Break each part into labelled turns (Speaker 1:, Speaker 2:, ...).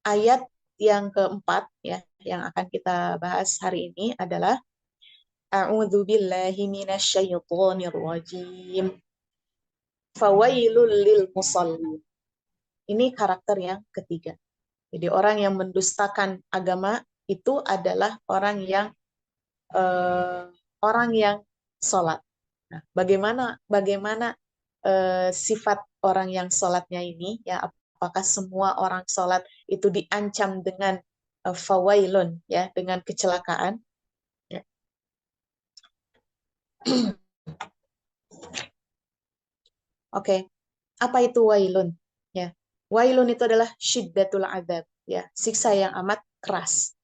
Speaker 1: ayat yang keempat ya, yang akan kita bahas hari ini adalah A'udzu billahi minasyaitonir rajim. Fawailul lil musallin. Ini karakter yang ketiga. Jadi orang yang mendustakan agama itu adalah eh, orang yang sholat. Nah, bagaimana sifat orang yang sholatnya ini? Ya, apakah semua orang sholat itu diancam dengan fawailun, ya, dengan kecelakaan? Ya. Oke, apa itu wailun? Ya, wailun itu adalah syiddatul adzab, ya, siksa yang amat keras.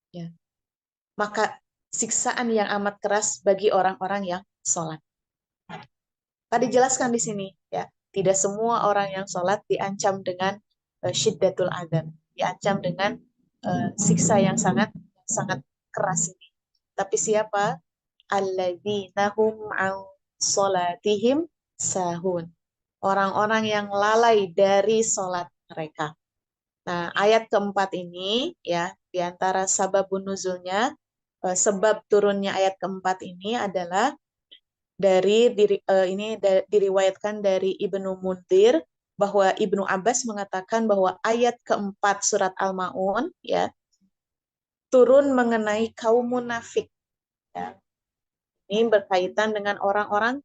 Speaker 1: Ya, maka siksaan yang amat keras bagi orang-orang yang sholat. Tadi jelaskan di sini, ya, tidak semua orang yang sholat diancam dengan syiddatul adzab, diancam dengan siksa yang sangat sangat keras ini. Tapi siapa? Alladzina hum an sholatihim sahun. Orang-orang yang lalai dari sholat mereka. Nah, ayat keempat ini, ya, di antara sababun nuzulnya, sebab turunnya ayat keempat ini adalah diriwayatkan dari Ibnu Munzir bahwa Ibnu Abbas mengatakan bahwa ayat keempat surat Al-Maun, ya, turun mengenai kaum munafik, ya. Ini berkaitan dengan orang-orang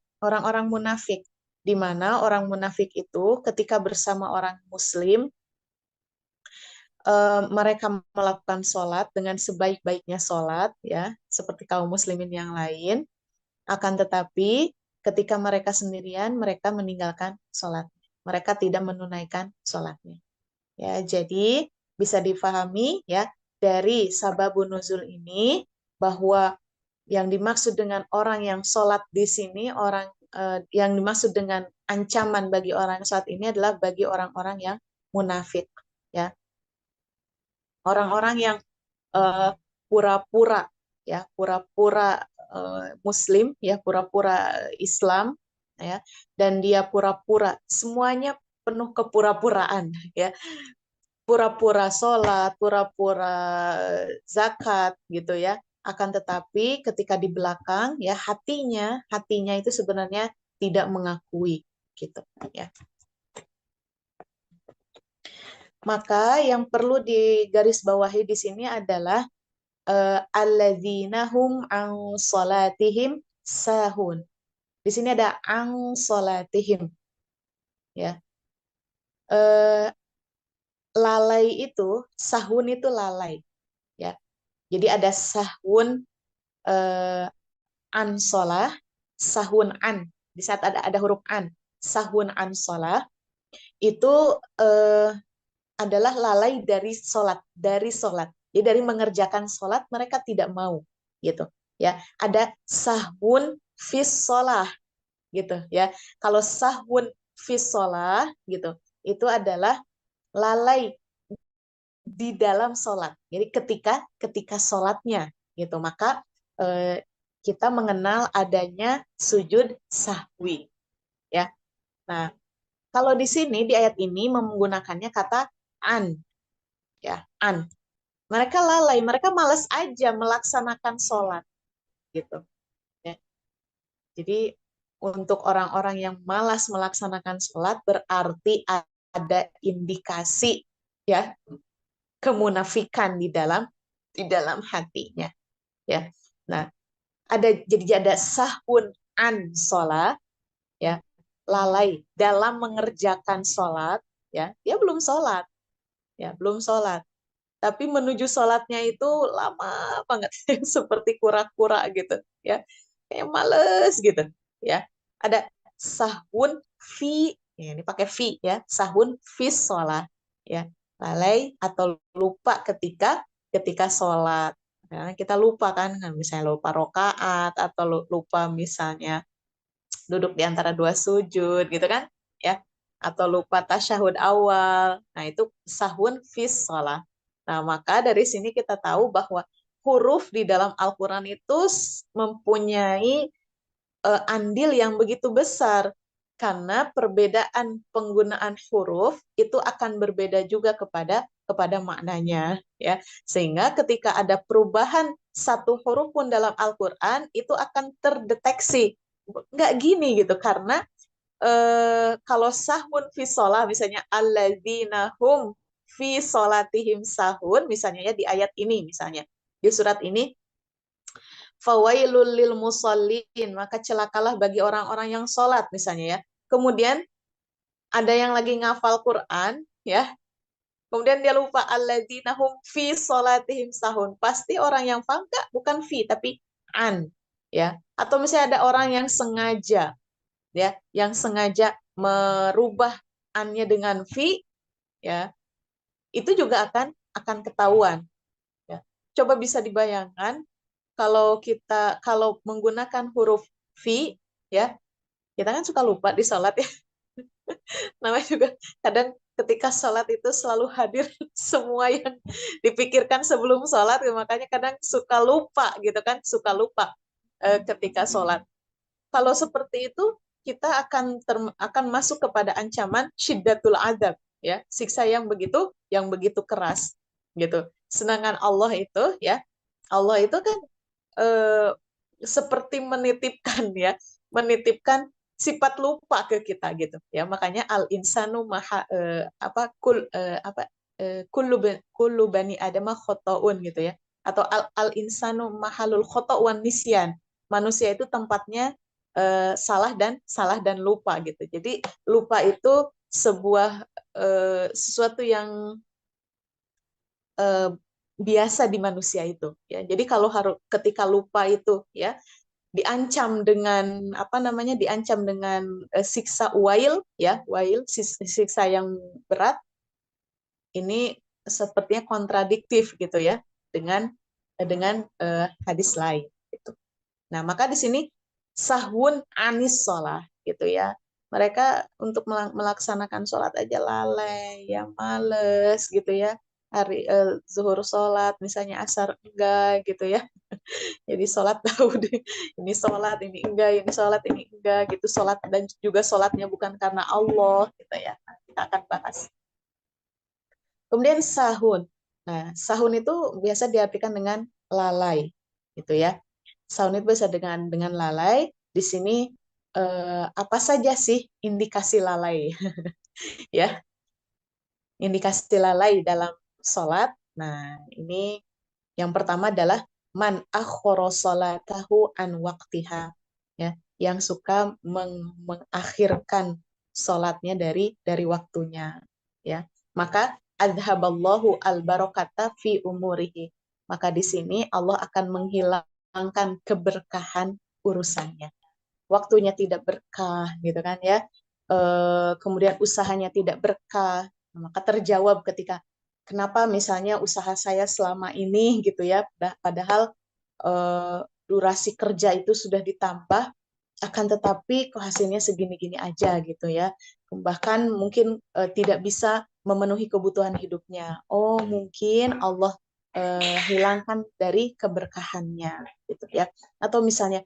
Speaker 1: munafik, di mana orang munafik itu ketika bersama orang muslim, mereka melakukan sholat dengan sebaik-baiknya sholat, ya, seperti kaum muslimin yang lain. Akan tetapi ketika mereka sendirian, mereka meninggalkan sholat. Mereka tidak menunaikan sholatnya. Ya, jadi bisa difahami, ya, dari sababun nuzul ini bahwa yang dimaksud dengan orang yang sholat di sini, yang dimaksud dengan ancaman bagi orang yang sholat ini adalah bagi orang-orang yang munafik, ya, orang-orang yang eh, pura-pura, ya, pura-pura Muslim, ya, pura-pura Islam, ya, dan dia pura-pura, semuanya penuh kepura-puraan, ya, pura-pura sholat, pura-pura zakat, gitu ya. Akan tetapi ketika di belakang, ya, hatinya itu sebenarnya tidak mengakui, gitu, ya. Maka yang perlu digarisbawahi di sini adalah alladzina hum an salatihim sahun. Di sini ada an salatihim, ya. Eh, lalai itu, sahun itu lalai, ya. Jadi ada sahun eh, an sholah, sahun an. Di saat ada huruf an, sahun an sholah itu eh, adalah lalai dari sholat. Jadi dari mengerjakan sholat mereka tidak mau, gitu, ya. Ada sahun fis sholah, gitu, ya. Kalau sahun fis sholah, gitu, itu adalah lalai di dalam sholat. Jadi ketika sholatnya, gitu, maka eh, kita mengenal adanya sujud sahwi, ya. Nah, kalau di sini di ayat ini menggunakannya kata an, ya, an. Mereka lalai, mereka malas aja melaksanakan sholat, gitu, ya. Jadi untuk orang-orang yang malas melaksanakan sholat berarti ada indikasi, ya, kemunafikan di dalam hatinya, ya. Nah, jadi ada sahun an sholat, ya, lalai dalam mengerjakan sholat, ya, dia belum sholat, ya, belum sholat. Tapi menuju sholatnya itu lama banget, seperti kura-kura gitu, ya, kayak males gitu, ya. Ada sahun fi, ya, ini pakai fi, ya, sahun fi sholat, ya, lalai atau lupa ketika sholat. Nah, kita lupa kan, misalnya lupa rokaat atau lupa misalnya duduk di antara dua sujud, gitu kan, ya, atau lupa tasyahud awal. Nah, itu sahun fis shalah. Nah, maka dari sini kita tahu bahwa huruf di dalam Al-Quran itu mempunyai andil yang begitu besar, karena perbedaan penggunaan huruf itu akan berbeda juga kepada kepada maknanya, ya. Sehingga ketika ada perubahan satu huruf pun dalam Al-Quran itu akan terdeteksi. Nggak gini gitu, karena kalau sahun fi sholah, misalnya alladzina hum fi sholatihim sahun, misalnya ya di ayat ini, misalnya di surat ini, fawailul lil musallin, maka celakalah bagi orang-orang yang sholat, misalnya ya. Kemudian ada yang lagi ngafal Quran, ya, kemudian dia lupa alladzina hum fi sholatihim sahun. Pasti orang yang paham nggak, bukan fi tapi an, ya. Atau misalnya ada orang yang sengaja, ya, yang sengaja merubah annya dengan fi, ya, itu juga akan ketahuan, ya. Coba bisa dibayangkan kalau menggunakan huruf fi, ya, kita kan suka lupa di sholat, ya. Namanya juga kadang ketika sholat itu selalu hadir semua yang dipikirkan sebelum sholat, makanya kadang suka lupa gitu kan, suka lupa ketika sholat. Kalau seperti itu, kita akan masuk kepada ancaman syiddatul adab, ya, siksa yang begitu keras, gitu. Sedangkan Allah itu, ya, Allah itu kan eh, seperti menitipkan sifat lupa ke kita, gitu, ya. Makanya al insanu maha apa kul apa kullu bani adama khotoun, gitu ya, atau al insanu mahalul khoto wan nisyan, manusia itu tempatnya salah dan lupa, gitu. Jadi lupa itu sesuatu yang eh, biasa di manusia itu, ya. Jadi kalau ketika lupa itu, ya, diancam dengan apa namanya, diancam dengan siksa wail, ya, wail, siksa yang berat. Ini sepertinya kontradiktif, gitu ya, dengan hadis lain, gitu. Nah, maka di sini sahwun anis sholah, gitu ya. Mereka untuk melaksanakan sholat aja lalai, ya, males, gitu ya. Hari zuhur sholat, misalnya asar enggak, gitu ya. Jadi sholat tahu deh, ini sholat, ini enggak, gitu. Sholat dan juga sholatnya bukan karena Allah, gitu ya. Nah, kita akan bahas. Kemudian sahun. Nah, sahun itu biasa diartikan dengan lalai, gitu ya. Sahun itu biasa dengan lalai. Di sini apa saja sih indikasi lalai? Ya, indikasi lalai dalam sholat. Nah, ini yang pertama adalah man akhara salatahu an waqtiha, ya, yang suka mengakhirkan sholatnya dari waktunya, ya. Maka adhaballahu al barakata fi umurihi, maka di sini Allah akan menghilangkan keberkahan urusannya. Waktunya tidak berkah, gitu kan, ya. Kemudian usahanya tidak berkah, maka terjawab ketika kenapa misalnya usaha saya selama ini, gitu ya, padahal durasi kerja itu sudah ditambah, akan tetapi kok hasilnya segini-gini aja, gitu ya. Bahkan mungkin tidak bisa memenuhi kebutuhan hidupnya. Oh, mungkin Allah hilangkan dari keberkahannya, gitu ya. Atau misalnya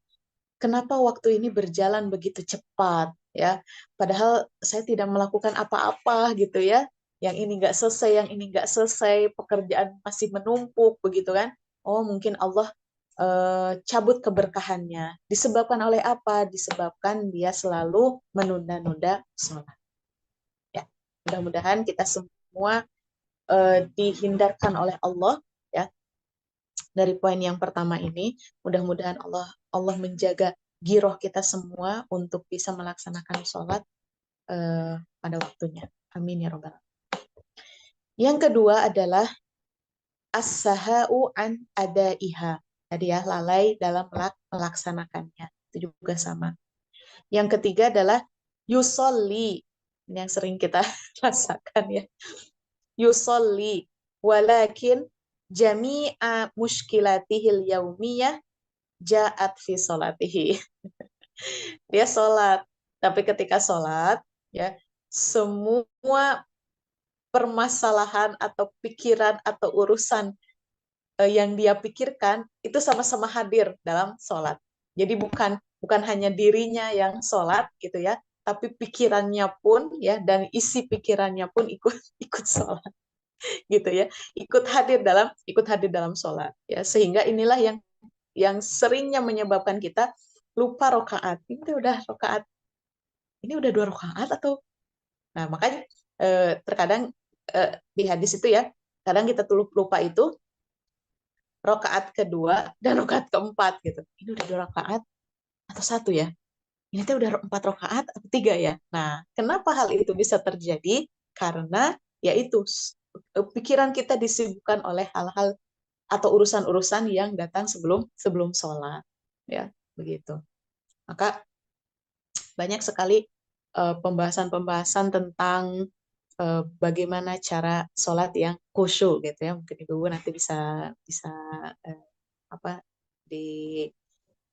Speaker 1: kenapa waktu ini berjalan begitu cepat, ya, padahal saya tidak melakukan apa-apa, gitu ya, yang ini nggak selesai, yang ini nggak selesai, pekerjaan masih menumpuk, begitu kan. Oh, mungkin Allah cabut keberkahannya. Disebabkan oleh apa? Disebabkan dia selalu menunda-nunda sholat, ya. Mudah-mudahan kita semua dihindarkan oleh Allah, ya, dari poin yang pertama ini. Mudah-mudahan Allah menjaga giroh kita semua untuk bisa melaksanakan sholat pada waktunya. Amin ya robbal alamin. Yang kedua adalah as-sahau an adaiha. Tadi ya, lalai dalam melaksanakannya. Itu juga sama. Yang ketiga adalah yusolli. Ini yang sering kita rasakan, ya. Yusolli walakin jami'a mushkilatihil yaumiyah ja'at fi sholatihi. Dia sholat, tapi ketika sholat, ya, semua permasalahan atau pikiran atau urusan yang dia pikirkan itu sama-sama hadir dalam sholat. Jadi bukan hanya dirinya yang sholat, gitu ya, tapi pikirannya pun, ya, dan isi pikirannya pun ikut ikut sholat. gitu ya, ikut hadir dalam sholat ya, sehingga inilah yang seringnya menyebabkan kita lupa rokaat. Ini udah 2 rokaat atau, nah makanya terkadang di hadis itu ya, kadang kita tuh lupa itu rokaat kedua dan rokaat keempat gitu. Ini udah 2 rokaat atau satu ya? Ini tuh udah 4 rokaat atau 3 ya? Nah, kenapa hal itu bisa terjadi? Karena yaitu pikiran kita disibukkan oleh hal-hal atau urusan-urusan yang datang sebelum sebelum sholat, ya begitu. Maka banyak sekali pembahasan-pembahasan tentang bagaimana cara sholat yang khusyuk gitu ya. Mungkin ibu nanti bisa bisa eh, apa di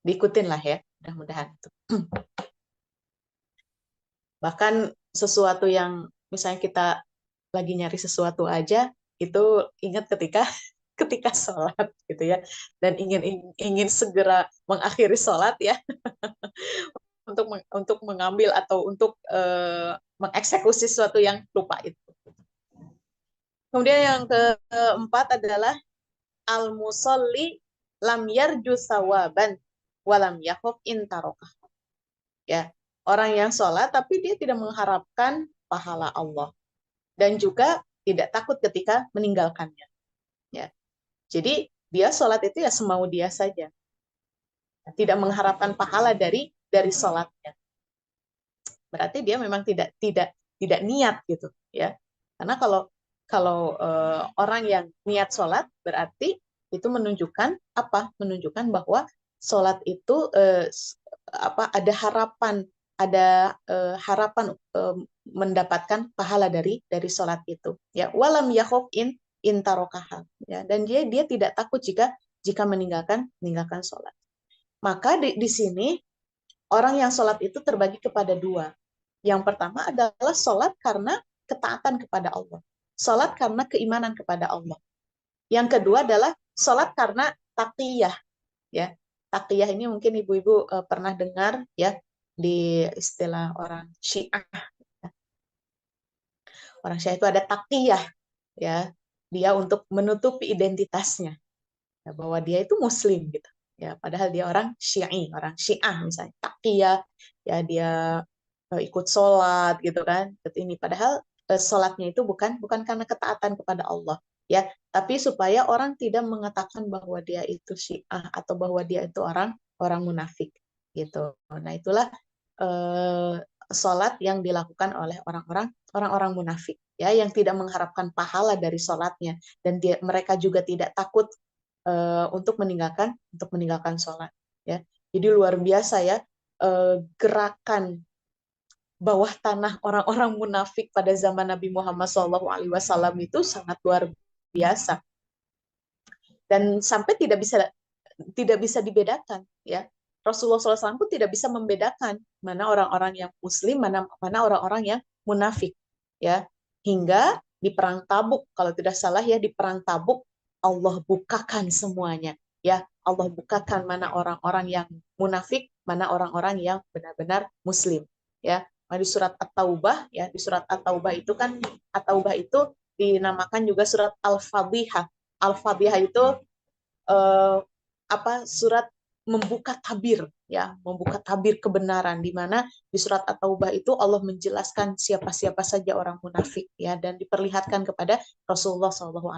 Speaker 1: diikutin lah ya, mudah-mudahan. Bahkan sesuatu yang misalnya kita lagi nyari sesuatu aja, itu ingat ketika ketika sholat gitu ya, dan ingin segera mengakhiri sholat ya, untuk mengambil atau untuk mengeksekusi sesuatu yang lupa itu. Kemudian yang keempat adalah al-musolli lam yarju sawaban walam yakhuf intarokah. Ya, orang yang sholat tapi dia tidak mengharapkan pahala Allah dan juga tidak takut ketika meninggalkannya. Ya, jadi dia sholat itu ya semau dia saja, tidak mengharapkan pahala dari sholatnya. Berarti dia memang tidak niat gitu ya. Karena kalau kalau orang yang niat sholat berarti itu menunjukkan apa? Menunjukkan bahwa sholat itu ada harapan mendapatkan pahala dari sholat itu. Ya, walam yakhuf in tarokaha. Ya, dan dia tidak takut jika meninggalkan sholat. Maka di sini orang yang sholat itu terbagi kepada 2. Yang pertama adalah sholat karena ketaatan kepada Allah. Sholat karena keimanan kepada Allah. Yang kedua adalah sholat karena taqiyah. Ya, taqiyah ini mungkin ibu-ibu pernah dengar ya di istilah orang Syiah. Orang Syiah itu ada taqiyah, ya, dia untuk menutupi identitasnya, ya, bahwa dia itu Muslim gitu. Ya, padahal dia orang Syiah misalnya, taqiyah, ya dia ikut sholat gitu kan, ini padahal sholatnya itu bukan karena ketaatan kepada Allah, ya, tapi supaya orang tidak mengatakan bahwa dia itu Syiah atau bahwa dia itu orang orang munafik gitu. Nah itulah eh, sholat yang dilakukan oleh orang-orang munafik, ya, yang tidak mengharapkan pahala dari sholatnya, dan mereka juga tidak takut untuk meninggalkan sholat, ya. Jadi luar biasa ya gerakan bawah tanah orang-orang munafik pada zaman Nabi Muhammad SAW itu sangat luar biasa, dan sampai tidak bisa dibedakan, ya. Rasulullah SAW pun tidak bisa membedakan mana orang-orang yang Muslim, mana orang-orang yang munafik, ya. Hingga di perang Tabuk, kalau tidak salah ya, di perang Tabuk Allah bukakan semuanya, ya. Allah bukakan mana orang-orang yang munafik, mana orang-orang yang benar-benar Muslim, ya. Di surat At-Taubah, ya, di surat At-Taubah itu kan, At-Taubah itu dinamakan juga surat Al-Fadhihah. Al-Fadhihah itu eh, surat membuka tabir, ya, membuka tabir kebenaran, di mana di surat At-Taubah itu Allah menjelaskan siapa-siapa saja orang munafik, ya, dan diperlihatkan kepada Rasulullah SAW,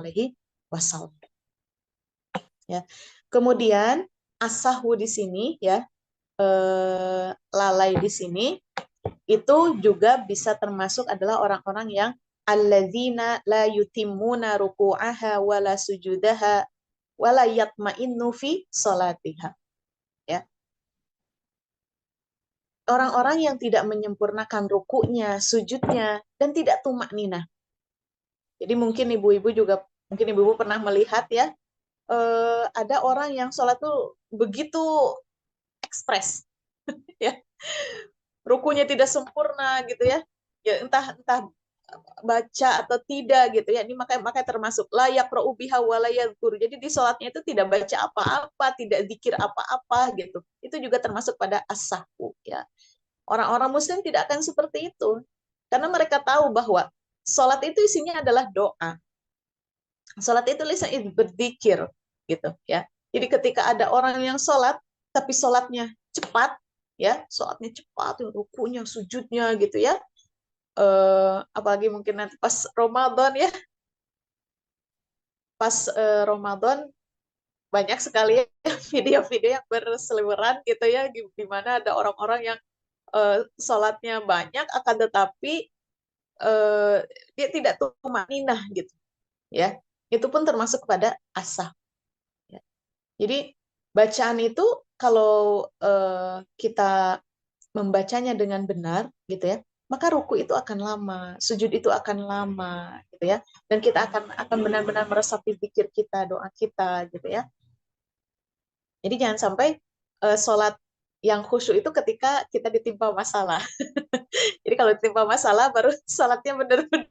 Speaker 1: ya. Kemudian asahu di sini, ya, lalai di sini itu juga bisa termasuk adalah orang-orang yang alladzina la yutimmuna ruku'aha wala sujudaha wala yatma'innu fi salatiha, ya. Orang-orang yang tidak menyempurnakan rukunya, sujudnya, dan tidak tumak nina. Jadi mungkin ibu-ibu pernah melihat ya, ada orang yang sholat tuh begitu ekspres, ya, rukunya tidak sempurna gitu ya, ya entah entah baca atau tidak gitu ya. Ini makanya termasuk layak biha walayadkur. Jadi di sholatnya itu tidak baca apa-apa, tidak zikir apa-apa gitu. Itu juga termasuk pada as-sahwu, ya. Orang-orang Muslim tidak akan seperti itu, karena mereka tahu bahwa sholat itu isinya adalah doa. Sholat itu lisan itu berzikir gitu ya. Jadi ketika ada orang yang sholat tapi sholatnya cepat ya, sholatnya cepat, rukunya, sujudnya gitu ya. Apalagi mungkin nanti pas Ramadan ya, pas Ramadan banyak sekali ya video-video yang berseliweran gitu ya, di mana ada orang-orang yang sholatnya banyak akan tetapi dia tidak tumaninah gitu ya. Itu pun termasuk kepada asah. Ya. Jadi bacaan itu kalau kita membacanya dengan benar gitu ya, maka ruku itu akan lama, sujud itu akan lama gitu ya, dan kita akan benar-benar meresapi pikir kita, doa kita gitu ya. Jadi jangan sampai sholat yang khusyuk itu ketika kita ditimpa masalah. Jadi kalau ditimpa masalah baru sholatnya benar-benar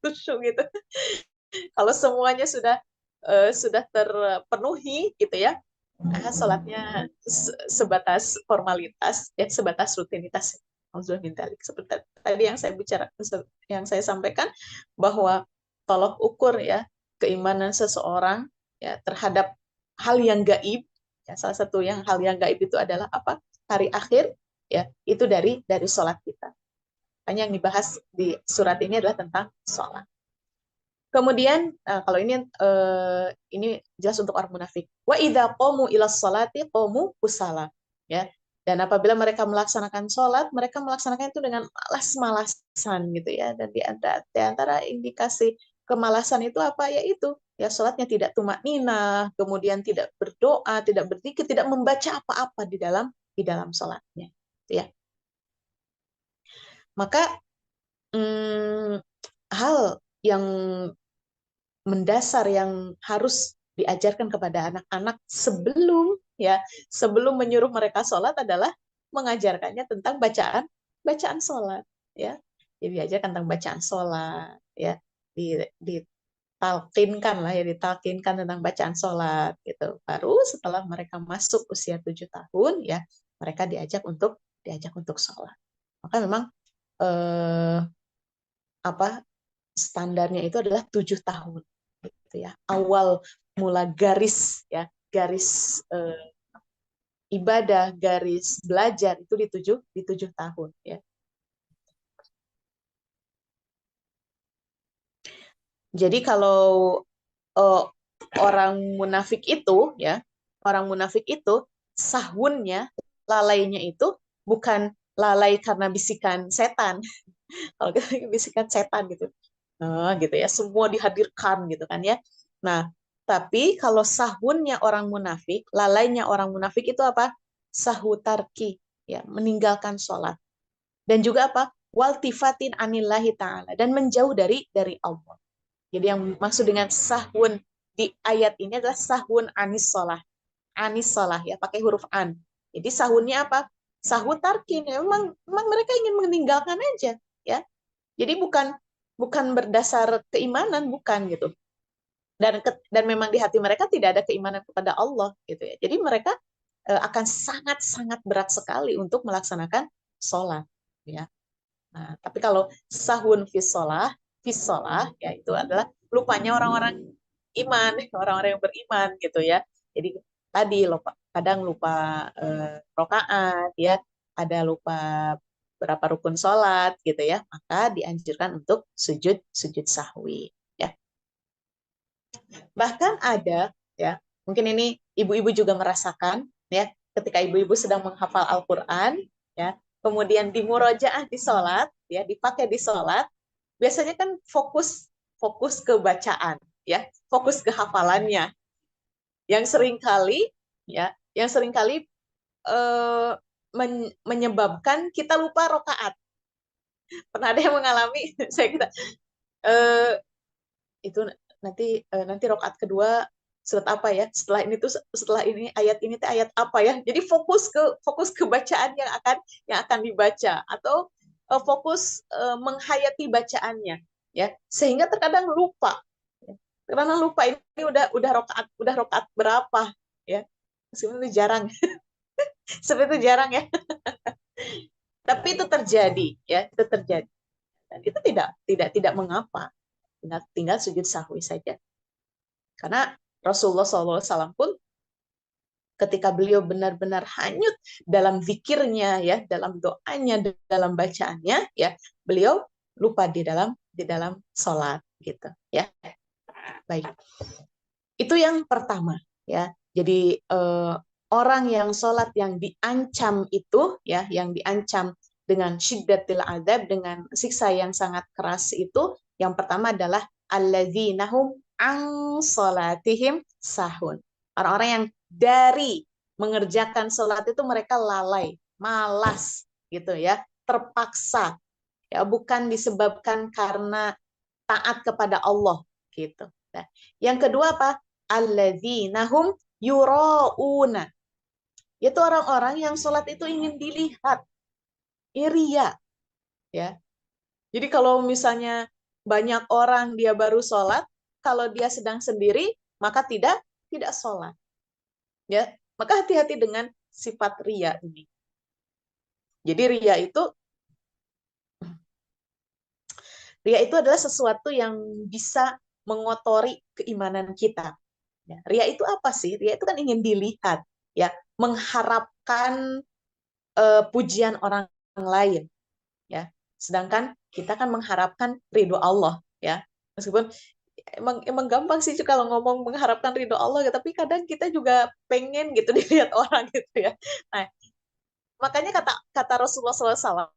Speaker 1: khusyuk gitu. Kalau semuanya sudah terpenuhi gitu ya, nah, sholatnya sebatas formalitas ya, sebatas rutinitas. Seperti tadi yang saya bicara, yang saya sampaikan bahwa tolok ukur ya keimanan seseorang ya terhadap hal yang gaib ya, salah satu yang hal yang gaib itu adalah apa, hari akhir ya, itu dari sholat kita. Hanya yang dibahas di surat ini adalah tentang sholat. Kemudian kalau ini jelas untuk orang munafik. Wa idza qamu ila sholati qamu kusala. Ya. Dan apabila mereka melaksanakan sholat, mereka melaksanakan itu dengan malas-malasan gitu ya. Dan di antara indikasi kemalasan itu apa? Yaitu ya sholatnya tidak tumak nina, kemudian tidak berdoa, tidak berzikir, tidak membaca apa-apa di dalam sholatnya. Gitu ya. Maka hal yang mendasar yang harus diajarkan kepada anak-anak sebelum menyuruh mereka sholat adalah mengajarkannya tentang bacaan sholat ya. Jadi diajarkan tentang bacaan sholat ya, ditalkinkan lah ya, ditalkinkan tentang bacaan sholat gitu. Baru setelah mereka masuk usia 7 tahun ya, mereka diajak untuk sholat. Maka memang standarnya itu adalah 7 tahun gitu ya, awal mula garis ibadah, garis belajar itu di tujuh tahun ya. Jadi kalau uh, orang munafik itu ya, orang munafik itu sahunnya, lalainya itu bukan lalai karena bisikan setan. Kalau kita bisikan setan gitu, gitu ya, semua dihadirkan gitu kan ya. Nah, tapi kalau sahunnya orang munafik, lalainya orang munafik itu apa? Sahutarki, ya, meninggalkan sholat. Dan juga apa? Waltifatin anillahi ta'ala, dan menjauh dari Allah. Jadi yang maksud dengan sahun di ayat ini adalah sahun anis sholah ya, pakai huruf an. Jadi sahunnya apa? Sahutarki, ya, memang mereka ingin meninggalkan aja ya. Jadi bukan berdasar keimanan, bukan gitu. Dan memang di hati mereka tidak ada keimanan kepada Allah gitu ya. Jadi mereka akan sangat-sangat berat sekali untuk melaksanakan sholat ya. Nah, tapi kalau sahun fisolah ya, itu adalah lupanya orang-orang iman, orang-orang yang beriman gitu ya. Jadi tadi kadang lupa rokaat ya, ada lupa berapa rukun sholat gitu ya, maka dianjurkan untuk sujud sahwi ya. Bahkan ada ya, mungkin ini ibu-ibu juga merasakan ya, ketika ibu-ibu sedang menghafal Al-Qur'an ya, kemudian di murojaah di sholat ya, dipakai di sholat, biasanya kan fokus fokus ke bacaan ya, fokus ke hafalannya. Yang seringkali eh, menyebabkan kita lupa rokaat. Pernah ada yang mengalami saya kira eh, itu nanti rokaat kedua surat apa ya, setelah ini ayat apa ya, jadi fokus ke bacaan yang akan dibaca, atau fokus menghayati bacaannya ya, sehingga terkadang lupa ini udah rokaat berapa ya, meskipun itu jarang seperti itu jarang ya, tapi itu terjadi ya, itu terjadi, dan itu tidak mengapa, tinggal sujud sahwi saja. Karena Rasulullah SAW pun ketika beliau benar-benar hanyut dalam zikirnya, ya, dalam doanya, dalam bacaannya, ya, beliau lupa di dalam sholat, gitu, ya. Baik, itu yang pertama, ya. Jadi orang yang sholat yang diancam itu, ya, yang diancam dengan syiddatil adzab, dengan siksa yang sangat keras itu, yang pertama adalah alladzinahum an sholatihim sahun. Orang-orang yang dari mengerjakan sholat itu mereka lalai, malas, gitu ya, terpaksa, ya, bukan disebabkan karena taat kepada Allah, gitu. Nah, yang kedua apa? Alladzinahum yurauna. Itu orang-orang yang sholat itu ingin dilihat, ria, ya. Jadi kalau misalnya banyak orang dia baru sholat, kalau dia sedang sendiri maka tidak sholat, ya. Maka hati-hati dengan sifat ria ini. Jadi ria itu adalah sesuatu yang bisa mengotori keimanan kita. Ya, ria itu apa sih? Ria itu kan ingin dilihat, ya, mengharapkan pujian orang lain, ya. Sedangkan kita kan mengharapkan ridho Allah, ya. Meskipun emang gampang sih kalau ngomong mengharapkan ridho Allah, ya, tapi kadang kita juga pengen gitu dilihat orang gitu, ya. Nah, makanya kata kata Rasulullah SAW,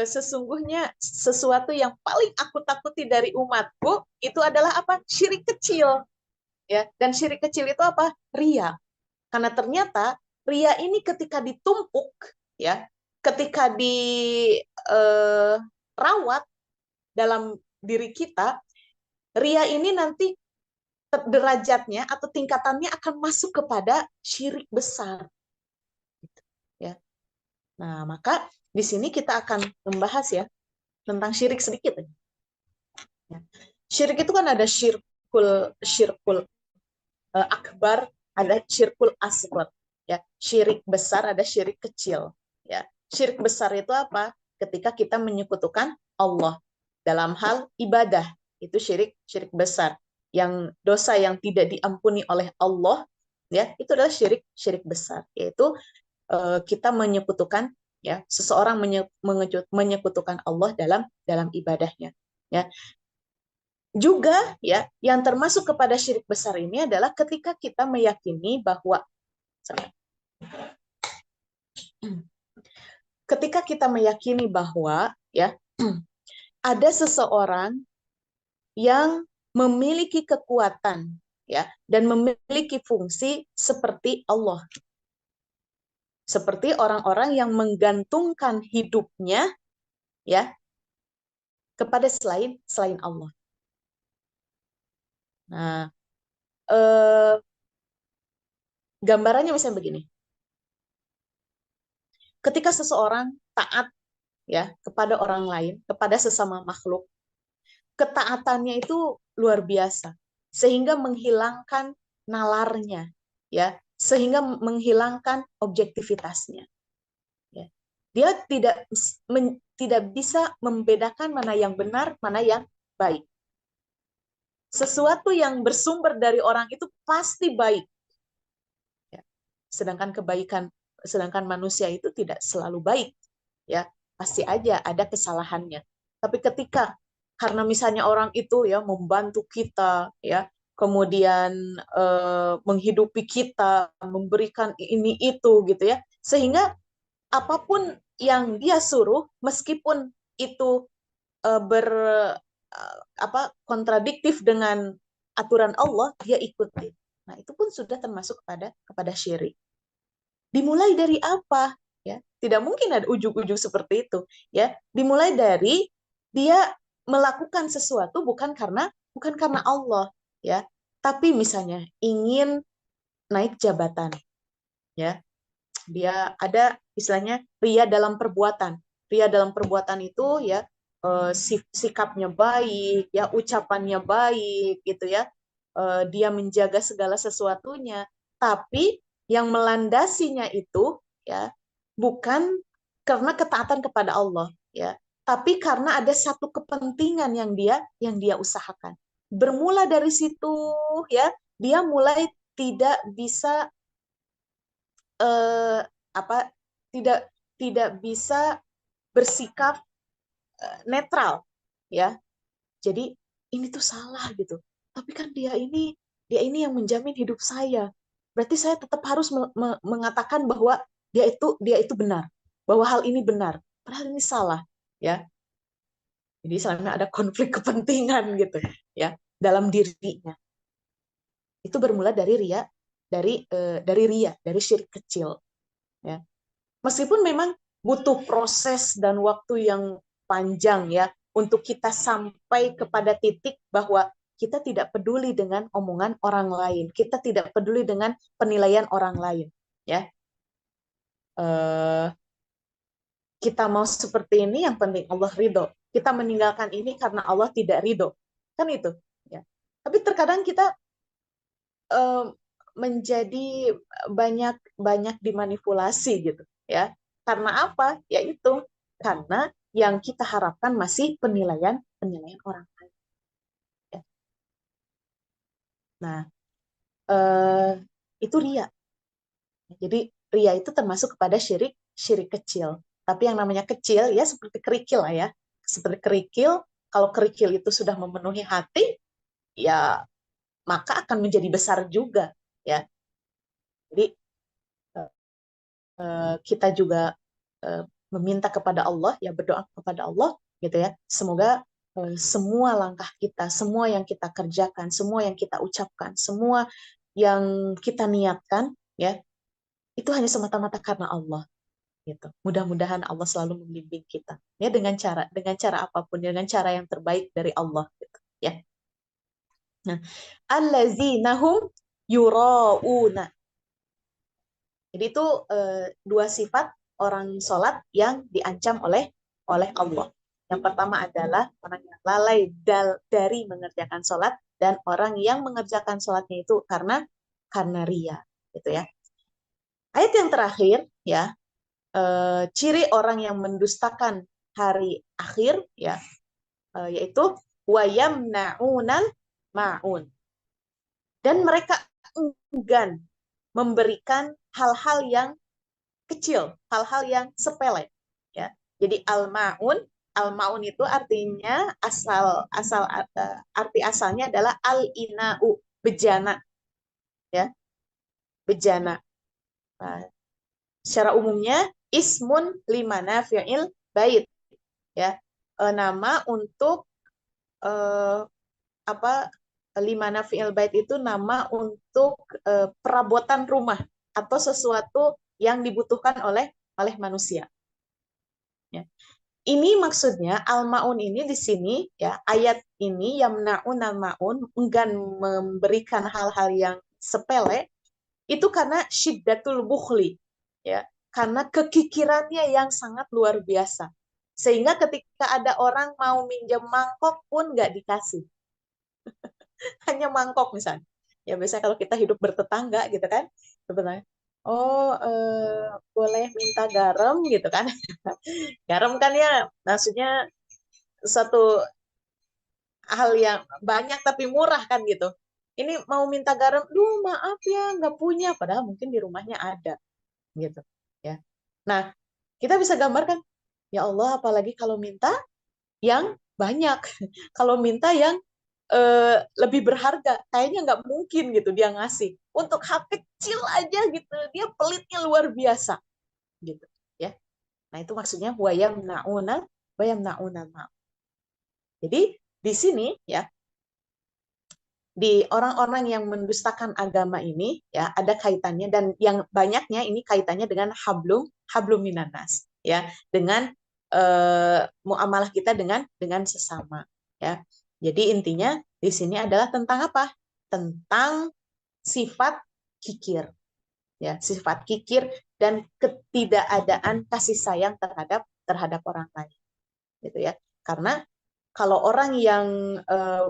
Speaker 1: sesungguhnya sesuatu yang paling aku takuti dari umatku itu adalah apa? Syirik kecil, ya. Dan syirik kecil itu apa? Ria. Karena ternyata ria ini ketika ditumpuk, ya, ketika dirawat dalam diri kita, ria ini nanti derajatnya atau tingkatannya akan masuk kepada syirik besar, ya. Nah, maka di sini kita akan membahas, ya, tentang syirik sedikit, ya. Syirik itu kan ada syirkul akbar, ada syirkul asghar, ya. Syirik besar, ada syirik kecil, ya. Syirik besar itu apa? Ketika kita menyekutukan Allah dalam hal ibadah, itu syirik besar. Yang dosa yang tidak diampuni oleh Allah, ya, itu adalah syirik besar, yaitu kita menyekutukan, ya, seseorang menyekutukan Allah dalam ibadahnya, ya. Juga, ya, yang termasuk kepada syirik besar ini adalah ketika kita meyakini bahwa ya, ada seseorang yang memiliki kekuatan, ya, dan memiliki fungsi seperti Allah. Seperti orang-orang yang menggantungkan hidupnya, ya, kepada selain Allah. Nah, gambarannya misalnya begini. Ketika seseorang taat, ya, kepada orang lain, kepada sesama makhluk, ketaatannya itu luar biasa, sehingga menghilangkan nalarnya, ya, sehingga menghilangkan objektivitasnya, ya. Dia tidak bisa membedakan mana yang benar, mana yang baik. Sesuatu yang bersumber dari orang itu pasti baik, ya. Sedangkan manusia itu tidak selalu baik, ya, pasti aja ada kesalahannya. Tapi ketika karena misalnya orang itu, ya, membantu kita, ya, kemudian menghidupi kita, memberikan ini itu, gitu ya, sehingga apapun yang dia suruh, meskipun itu ber kontradiktif dengan aturan Allah, dia ikuti. Nah, itu pun sudah termasuk kepada syirik. Dimulai dari apa? Ya, tidak mungkin ada ujung-ujung seperti itu, ya. Dimulai dari dia melakukan sesuatu bukan karena Allah, ya, tapi misalnya ingin naik jabatan, ya. Dia ada istilahnya ria dalam perbuatan. Ria dalam perbuatan itu, ya, sikapnya baik, ya, ucapannya baik, gitu ya. Dia menjaga segala sesuatunya, tapi yang melandasinya itu, ya, bukan karena ketaatan kepada Allah, ya, tapi karena ada satu kepentingan yang dia usahakan. bermula dari situ ya, dia mulai tidak bisa eh, apa tidak tidak bisa bersikap netral ya. Jadi ini tuh salah gitu. Tapi kan dia ini yang menjamin hidup saya. Berarti saya tetap harus mengatakan bahwa dia itu benar, bahwa hal ini benar, padahal ini salah ya. Jadi sana ada konflik kepentingan gitu ya dalam dirinya. Itu bermula dari ria, dari ria, dari syirik kecil ya. Meskipun memang butuh proses dan waktu yang panjang ya untuk kita sampai kepada titik bahwa kita tidak peduli dengan omongan orang lain, kita tidak peduli dengan penilaian orang lain ya. Eh, kita mau seperti ini yang penting Allah ridho, kita meninggalkan ini karena Allah tidak ridho, kan itu ya. Tapi terkadang kita eh, menjadi banyak banyak dimanipulasi gitu ya. Karena apa? Yaitu karena yang kita harapkan masih penilaian penilaian orang lain. Ya. Nah, eh, itu ria. Jadi ria itu termasuk kepada syirik syirik kecil. Tapi yang namanya kecil ya seperti kerikil lah ya. Seperti kerikil, kalau kerikil itu sudah memenuhi hati, ya maka akan menjadi besar juga ya. Jadi kita juga meminta kepada Allah, ya berdoa kepada Allah, gitu ya. Semoga semua langkah kita, semua yang kita kerjakan, semua yang kita ucapkan, semua yang kita niatkan, ya itu hanya semata-mata karena Allah, gitu. Mudah-mudahan Allah selalu membimbing kita, ya dengan cara apapun, dengan cara yang terbaik dari Allah, gitu, ya. Nah, allazinahum yurauna. Jadi itu dua sifat orang sholat yang diancam oleh Allah. Yang pertama adalah orang yang lalai dari mengerjakan sholat dan orang yang mengerjakan sholatnya itu karena ria, gitu ya. Ayat yang terakhir ya, ciri orang yang mendustakan hari akhir ya, yaitu wayamnaunal maun, dan mereka enggan memberikan hal-hal yang kecil, hal-hal yang sepele ya. Jadi al-maun itu artinya asal asal arti asalnya adalah al-inau, bejana ya, bejana. Nah, secara umumnya ismun limana fi'il bait ya. Nama untuk eh, apa limana fi'il bait itu nama untuk perabotan rumah atau sesuatu yang dibutuhkan oleh manusia. Ya. Ini maksudnya al-maun ini di sini ya, ayat ini yamnaun al-maun, enggan memberikan hal-hal yang sepele itu karena syiddatul bukhli ya, karena kekikirannya yang sangat luar biasa. Sehingga ketika ada orang mau minjem mangkok pun nggak dikasih. Hanya mangkok misalnya. Ya biasanya kalau kita hidup bertetangga gitu kan, sebenarnya oh boleh minta garam gitu kan. Garam kan ya maksudnya satu hal yang banyak tapi murah kan gitu. Ini mau minta garam, duh maaf ya nggak punya, padahal mungkin di rumahnya ada gitu ya. Nah kita bisa gambarkan, ya Allah apalagi kalau minta yang banyak, kalau minta yang lebih berharga, kayaknya nggak mungkin gitu dia ngasih. Untuk hal kecil aja gitu, dia pelitnya luar biasa gitu ya. Nah itu maksudnya wayam nauna ma. Jadi di sini ya, di orang-orang yang mendustakan agama ini ya ada kaitannya, dan yang banyaknya ini kaitannya dengan hablum minanas ya, dengan muamalah kita dengan sesama ya. Jadi intinya di sini adalah tentang apa? Tentang sifat kikir ya, sifat kikir dan ketidakadaan kasih sayang terhadap terhadap orang lain gitu ya. Karena kalau orang yang eh,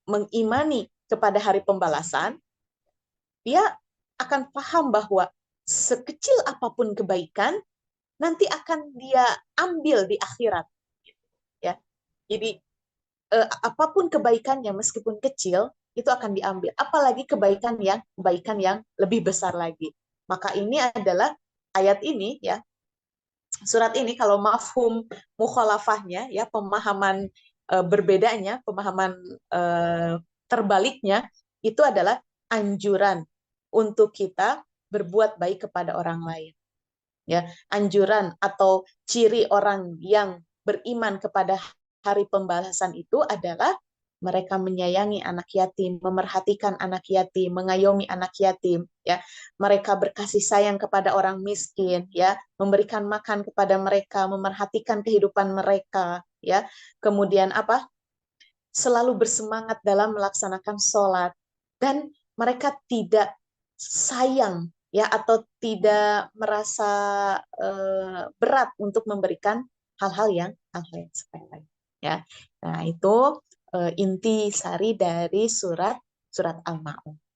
Speaker 1: mengimani kepada hari pembalasan, dia akan paham bahwa sekecil apapun kebaikan nanti akan dia ambil di akhirat ya. Jadi apapun kebaikannya meskipun kecil itu akan diambil, apalagi kebaikan yang lebih besar lagi. Maka ini adalah ayat ini ya, surat ini kalau mafhum mukhalafahnya ya, pemahaman berbedanya, pemahaman uh, terbaliknya itu adalah anjuran untuk kita berbuat baik kepada orang lain ya, anjuran atau ciri orang yang beriman kepada hari pembalasan itu adalah mereka menyayangi anak yatim, memerhatikan anak yatim, mengayomi anak yatim, ya. Mereka berkasih sayang kepada orang miskin, ya, memberikan makan kepada mereka, memerhatikan kehidupan mereka, ya. Kemudian apa? Selalu bersemangat dalam melaksanakan sholat dan mereka tidak sayang ya atau tidak merasa berat untuk memberikan hal-hal yang sepele ya. Nah, itu inti sari dari surat surat Al-Maun.